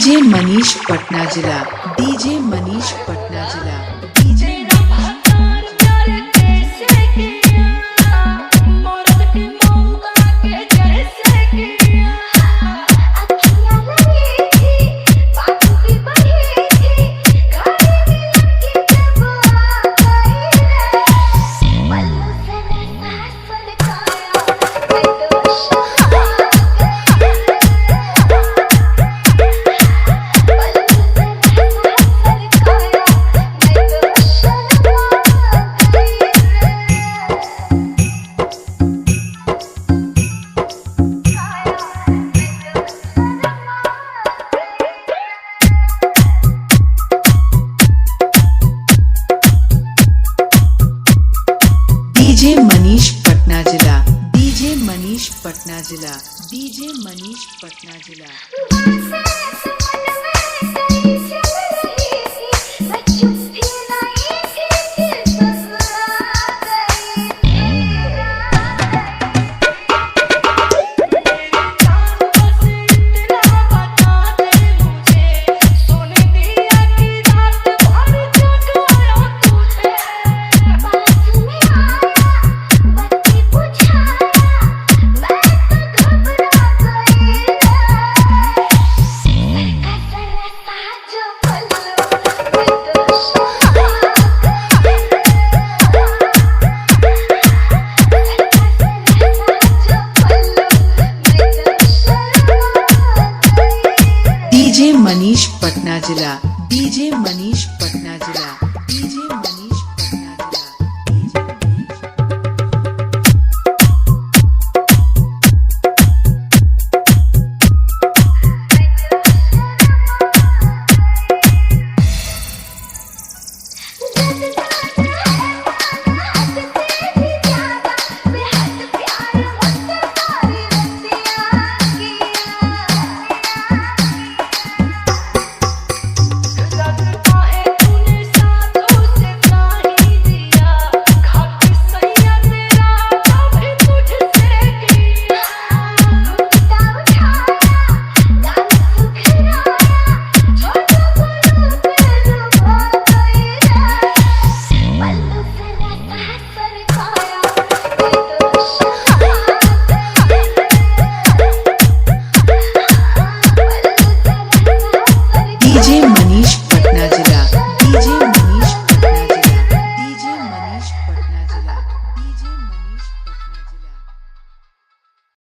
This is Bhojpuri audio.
डीजे मनीष पटना जिला, डीजे मनीष पटना जिला, डीजे डीजे मनीष पटना जिला, डीजे मनीष पटना जिला, डीजे मनीष पटना जिला। डीजे मनीष पटना जिला, डीजे मनीष पटना जिला, डीजे मनीष पटना जिला। डीजे